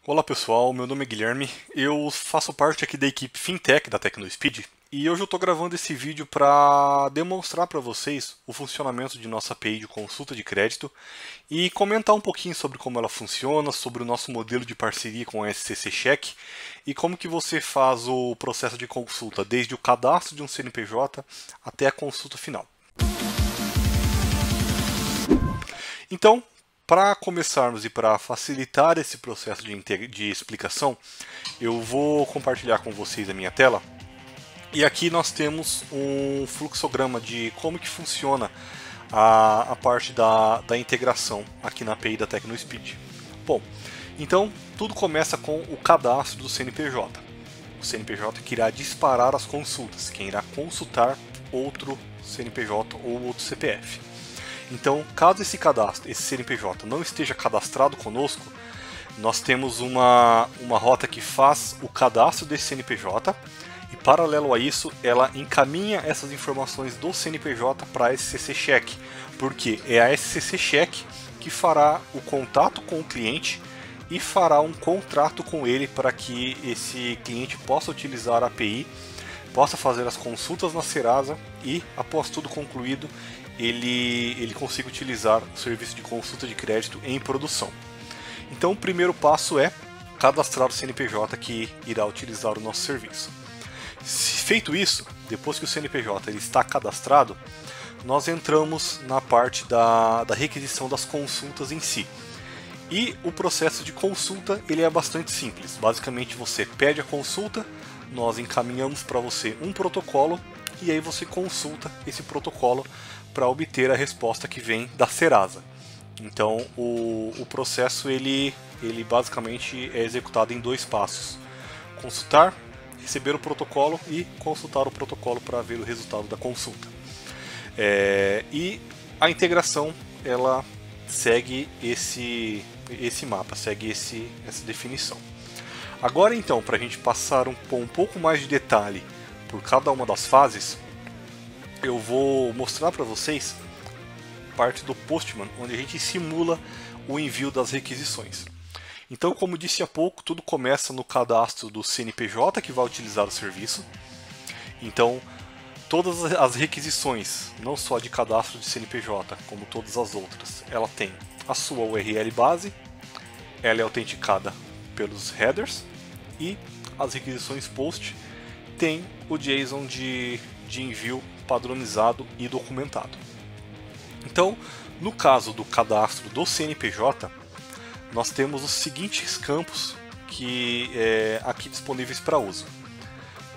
Olá pessoal, meu nome é Guilherme, eu faço parte aqui da equipe Fintech da TecnoSpeed e hoje eu estou gravando esse vídeo para demonstrar para vocês o funcionamento de nossa API de consulta de crédito e comentar um pouquinho sobre como ela funciona, sobre o nosso modelo de parceria com a SCC Check e como que você faz o processo de consulta, desde o cadastro de um CNPJ até a consulta final. Então, para começarmos e para facilitar esse processo de explicação, eu vou compartilhar com vocês a minha tela. E aqui nós temos um fluxograma de como que funciona a parte da integração aqui na API da TecnoSpeed. Bom, então tudo começa com o cadastro do CNPJ. O CNPJ que irá disparar as consultas, quem irá consultar outro CNPJ ou outro CPF. Então, caso esse cadastro, esse CNPJ não esteja cadastrado conosco, nós temos uma rota que faz o cadastro desse CNPJ e, paralelo a isso, ela encaminha essas informações do CNPJ para a SCC Check, porque é a SCC Check que fará o contato com o cliente e fará um contrato com ele para que esse cliente possa utilizar a API, possa fazer as consultas na Serasa e, após tudo concluído, ele consiga utilizar o serviço de consulta de crédito em produção. Então o primeiro passo é cadastrar o CNPJ que irá utilizar o nosso serviço. Feito isso, depois que o CNPJ ele está cadastrado, nós entramos na parte da requisição das consultas em si. E o processo de consulta ele é bastante simples. Basicamente você pede a consulta, nós encaminhamos para você um protocolo e aí você consulta esse protocolo para obter a resposta que vem da Serasa. Então o processo ele basicamente é executado em dois passos: consultar, receber o protocolo e consultar o protocolo para ver o resultado da consulta. E a integração ela segue esse mapa, segue essa definição. Agora então, para a gente passar um pouco mais de detalhe por cada uma das fases, eu vou mostrar para vocês parte do Postman, onde a gente simula o envio das requisições. Então, como disse há pouco, tudo começa no cadastro do CNPJ que vai utilizar o serviço. Então, todas as requisições, não só de cadastro de CNPJ, como todas as outras, ela tem a sua URL base, ela é autenticada pelos headers e as requisições POST tem o JSON de envio padronizado e documentado. Então, no caso do cadastro do CNPJ, nós temos os seguintes campos que aqui disponíveis para uso.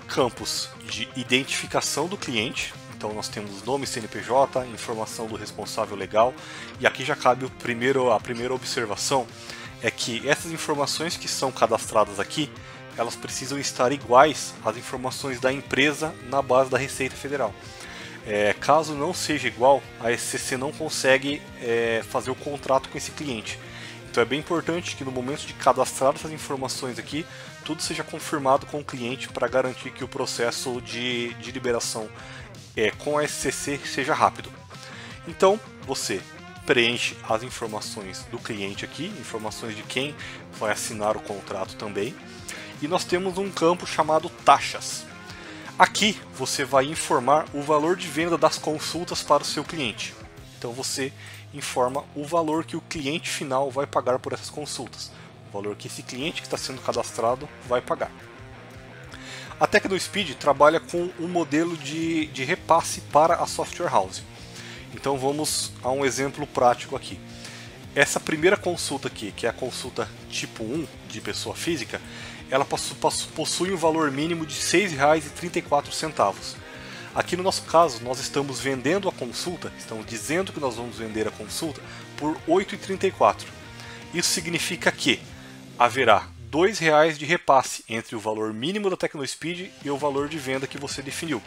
Campos de identificação do cliente, então nós temos nome CNPJ, informação do responsável legal, e aqui já cabe a primeira observação, é que essas informações que são cadastradas aqui, elas precisam estar iguais às informações da empresa na base da Receita Federal. Caso não seja igual, a SCC não consegue fazer o contrato com esse cliente. Então é bem importante que no momento de cadastrar essas informações aqui, tudo seja confirmado com o cliente para garantir que o processo de liberação com a SCC seja rápido. Então você preenche as informações do cliente aqui, informações de quem vai assinar o contrato também. E nós temos um campo chamado taxas. Aqui você vai informar o valor de venda das consultas para o seu cliente. Então você informa o valor que o cliente final vai pagar por essas consultas, o valor que esse cliente que está sendo cadastrado vai pagar. A TecnoSpeed trabalha com um modelo de repasse para a software house. Então vamos a um exemplo prático aqui. Essa primeira consulta aqui, que é a consulta tipo 1 de pessoa física, ela possui um valor mínimo de R$ 6,34. Aqui no nosso caso, nós estamos vendendo a consulta, estamos dizendo que nós vamos vender a consulta por R$ 8,34. Isso significa que haverá R$ 2 de repasse entre o valor mínimo da TecnoSpeed e o valor de venda que você definiu.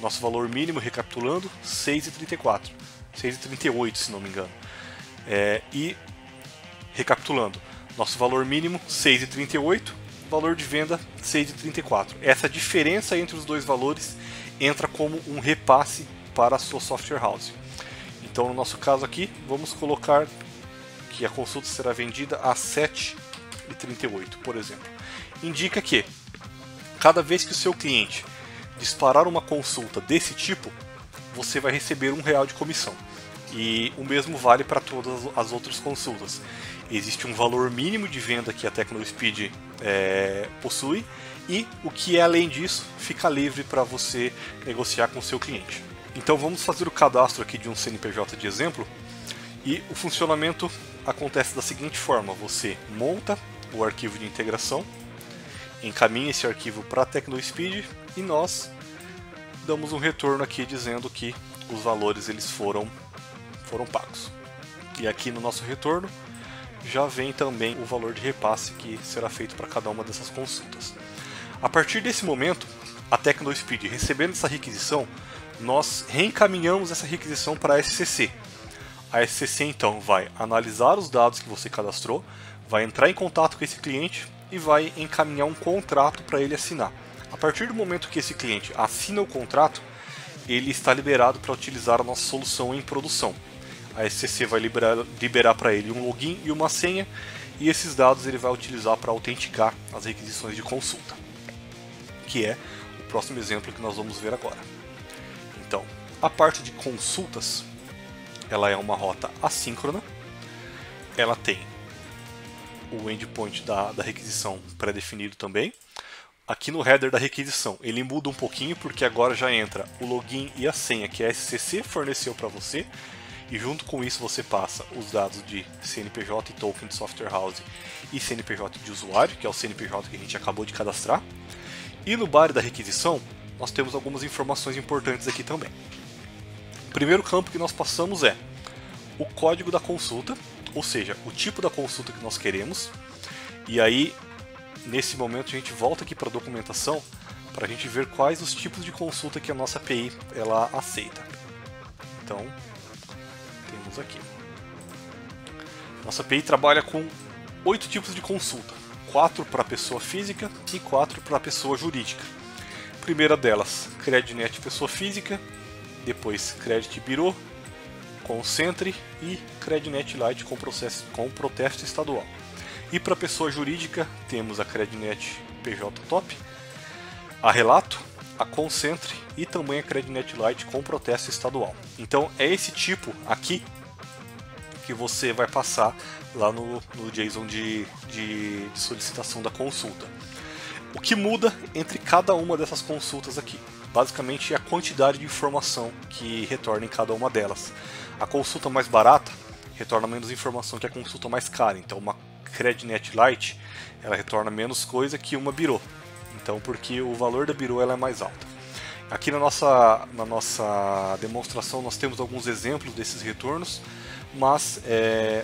Nosso valor mínimo, recapitulando, R$ 6,34, R$ 6,38 se não me engano. E recapitulando, nosso valor mínimo R$ 6,38, valor de venda R$ 6,34. Essa diferença entre os dois valores entra como um repasse para a sua software house. Então no nosso caso aqui, vamos colocar que a consulta será vendida a R$ R$1,38, por exemplo. Indica que cada vez que o seu cliente disparar uma consulta desse tipo, você vai receber R$1 de comissão. E o mesmo vale para todas as outras consultas. Existe um valor mínimo de venda que a TechnoSpeed possui, e o que é além disso fica livre para você negociar com o seu cliente. Então vamos fazer o cadastro aqui de um CNPJ de exemplo, e o funcionamento acontece da seguinte forma: você monta o arquivo de integração, encaminha esse arquivo para a TechnoSpeed e nós damos um retorno aqui dizendo que os valores eles foram pagos. E aqui no nosso retorno já vem também o valor de repasse que será feito para cada uma dessas consultas. A partir desse momento, a TechnoSpeed, recebendo essa requisição, nós reencaminhamos essa requisição para a SCC. A SCC então vai analisar os dados que você cadastrou, vai entrar em contato com esse cliente e vai encaminhar um contrato para ele assinar. A partir do momento que esse cliente assina o contrato, ele está liberado para utilizar a nossa solução em produção. A SCC vai liberar para ele um login e uma senha, e esses dados ele vai utilizar para autenticar as requisições de consulta, que é o próximo exemplo que nós vamos ver agora. Então, a parte de consultas, ela é uma rota assíncrona, ela tem o endpoint da requisição pré-definido também. Aqui no header da requisição ele muda um pouquinho, porque agora já entra o login e a senha que a SCC forneceu para você, e junto com isso você passa os dados de CNPJ e token de software house e CNPJ de usuário, que é o CNPJ que a gente acabou de cadastrar. E no body da requisição nós temos algumas informações importantes aqui também. O primeiro campo que nós passamos é o código da consulta, ou seja, o tipo da consulta que nós queremos. E aí, nesse momento, a gente volta aqui para a documentação para a gente ver quais os tipos de consulta que a nossa API ela aceita. Então, temos aqui. Nossa API trabalha com 8 tipos de consulta, 4 para pessoa física e 4 para pessoa jurídica. Primeira delas, CredNet pessoa física, depois Credit Bureau, Concentre e CredNet Lite com protesto estadual. E para pessoa jurídica temos a CredNet PJ Top, a Relato, a Concentre e também a CredNet Lite com protesto estadual. Então é esse tipo aqui que você vai passar lá no JSON de solicitação da consulta. O que muda entre cada uma dessas consultas aqui? Basicamente é a quantidade de informação que retorna em cada uma delas. A consulta mais barata retorna menos informação que a consulta mais cara. Então uma CredNet Lite ela retorna menos coisa que uma Bureau. Então porque o valor da Bureau ela é mais alta. Aqui na nossa demonstração nós temos alguns exemplos desses retornos, mas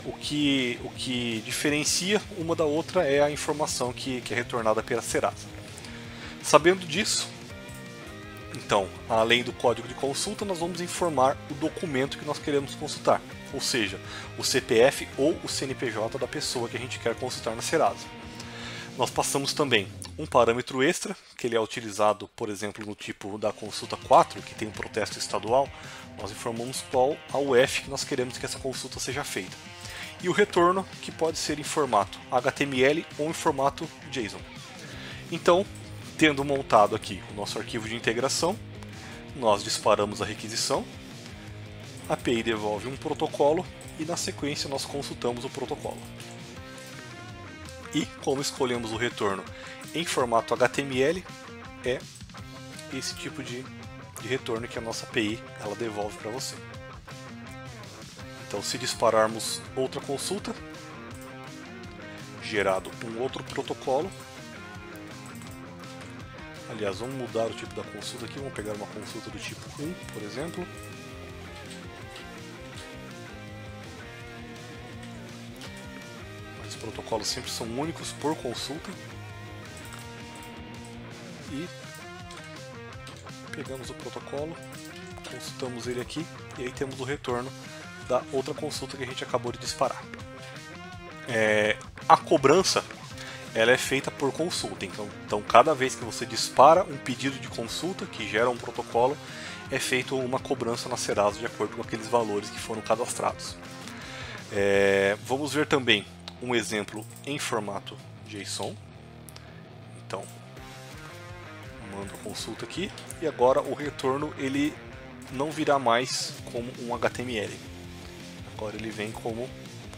o que diferencia uma da outra é a informação que é retornada pela Serasa. Sabendo disso, então, além do código de consulta, nós vamos informar o documento que nós queremos consultar, ou seja, o CPF ou o CNPJ da pessoa que a gente quer consultar na Serasa. Nós passamos também um parâmetro extra, que ele é utilizado, por exemplo, no tipo da consulta 4, que tem um protesto estadual. Nós informamos qual a UF que nós queremos que essa consulta seja feita. E o retorno, que pode ser em formato HTML ou em formato JSON. Então, tendo montado aqui o nosso arquivo de integração, nós disparamos a requisição, a API devolve um protocolo e na sequência nós consultamos o protocolo. E como escolhemos o retorno em formato HTML, é esse tipo de retorno que a nossa API ela devolve para você. Então, se dispararmos outra consulta, gerado um outro protocolo. Aliás, vamos mudar o tipo da consulta aqui, vamos pegar uma consulta do tipo 1, por exemplo. Os protocolos sempre são únicos por consulta. E pegamos o protocolo, consultamos ele aqui e aí temos o retorno da outra consulta que a gente acabou de disparar. A cobrança ela é feita por consulta, então cada vez que você dispara um pedido de consulta que gera um protocolo, é feita uma cobrança na Serasa de acordo com aqueles valores que foram cadastrados. Vamos ver também um exemplo em formato JSON. Então, mando a consulta aqui e agora o retorno ele não virá mais como um HTML. Agora ele vem como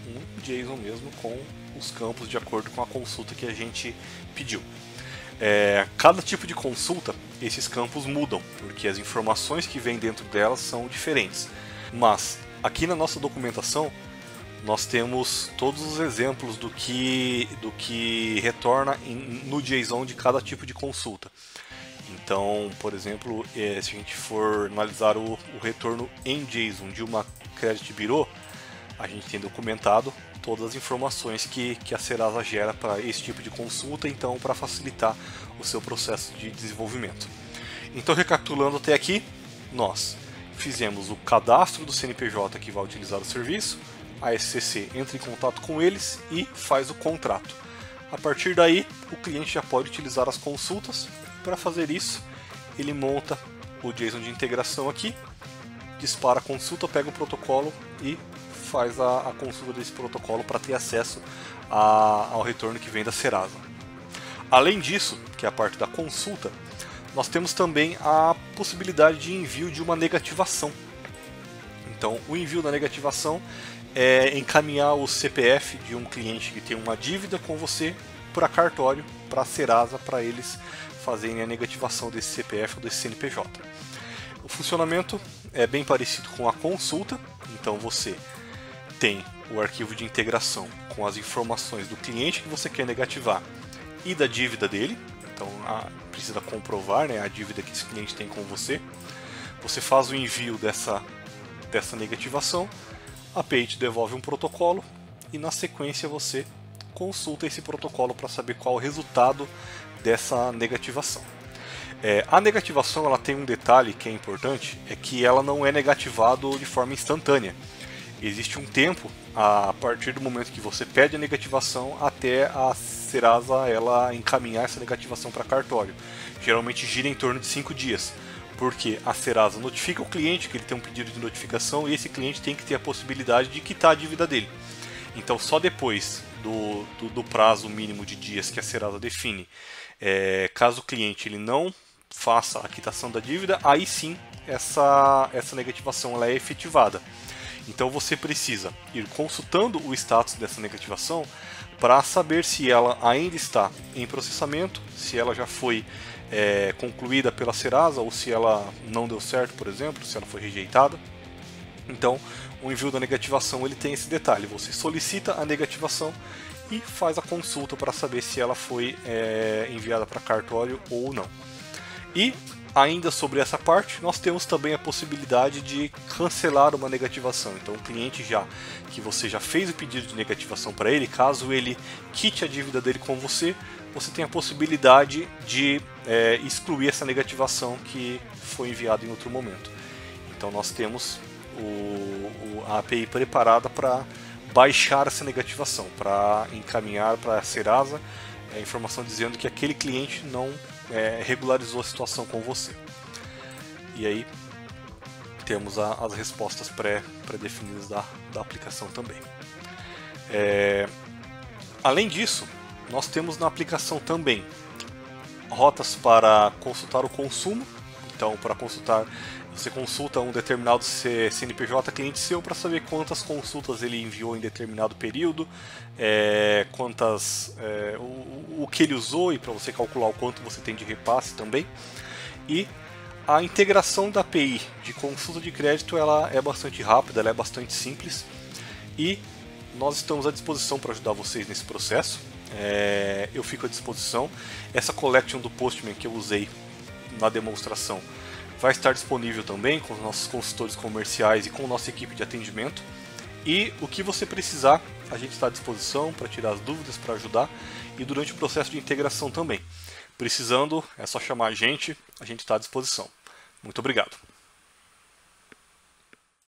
um JSON mesmo, com os campos de acordo com a consulta que a gente pediu. Cada tipo de consulta, esses campos mudam, porque as informações que vêm dentro delas são diferentes. Mas aqui na nossa documentação nós temos todos os exemplos do que retorna no JSON de cada tipo de consulta. Então, por exemplo, se a gente for analisar o retorno em JSON de uma Credit Bureau, a gente tem documentado todas as informações que a Serasa gera para esse tipo de consulta, então para facilitar o seu processo de desenvolvimento. Então, recapitulando até aqui, nós fizemos o cadastro do CNPJ que vai utilizar o serviço, a SCC entra em contato com eles e faz o contrato. A partir daí, o cliente já pode utilizar as consultas. Para fazer isso, ele monta o JSON de integração aqui, dispara a consulta, pega o protocolo e faz a consulta desse protocolo para ter acesso ao retorno que vem da Serasa. Além disso, que é a parte da consulta, nós temos também a possibilidade de envio de uma negativação. Então, o envio da negativação é encaminhar o CPF de um cliente que tem uma dívida com você para cartório, para a Serasa, para eles fazerem a negativação desse CPF ou desse CNPJ. O funcionamento é bem parecido com a consulta, então você tem o arquivo de integração com as informações do cliente que você quer negativar e da dívida dele, então precisa comprovar, né, a dívida que esse cliente tem com você. Você faz o envio dessa negativação, a API te devolve um protocolo e na sequência você consulta esse protocolo para saber qual o resultado dessa negativação. A negativação ela tem um detalhe que é importante, é que ela não é negativado de forma instantânea. Existe um tempo a partir do momento que você pede a negativação até a Serasa ela encaminhar essa negativação para cartório. Geralmente gira em torno de 5 dias, porque a Serasa notifica o cliente que ele tem um pedido de notificação e esse cliente tem que ter a possibilidade de quitar a dívida dele. Então só depois do prazo mínimo de dias que a Serasa define, caso o cliente ele não faça a quitação da dívida, aí sim essa negativação ela é efetivada. Então você precisa ir consultando o status dessa negativação para saber se ela ainda está em processamento, se ela já foi concluída pela Serasa ou se ela não deu certo, por exemplo, se ela foi rejeitada. Então, o envio da negativação ele tem esse detalhe, você solicita a negativação e faz a consulta para saber se ela foi enviada para cartório ou não. E ainda sobre essa parte, nós temos também a possibilidade de cancelar uma negativação. Então, o cliente que você já fez o pedido de negativação para ele, caso ele quite a dívida dele com você, você tem a possibilidade de excluir essa negativação que foi enviada em outro momento. Então, nós temos a API preparada para baixar essa negativação, para encaminhar para a Serasa a informação dizendo que aquele cliente não regularizou a situação com você. E aí temos as respostas pré-definidas da aplicação também. Além disso, nós temos na aplicação também rotas para consultar o consumo. Então, para consultar, você consulta um determinado CNPJ cliente seu para saber quantas consultas ele enviou em determinado período, o que ele usou e para você calcular o quanto você tem de repasse também. E a integração da API de consulta de crédito ela é bastante rápida, ela é bastante simples e nós estamos à disposição para ajudar vocês nesse processo. Eu fico à disposição. Essa collection do Postman que eu usei na demonstração vai estar disponível também com os nossos consultores comerciais e com nossa equipe de atendimento. E o que você precisar, a gente está à disposição para tirar as dúvidas, para ajudar e durante o processo de integração também. Precisando, é só chamar a gente está à disposição. Muito obrigado.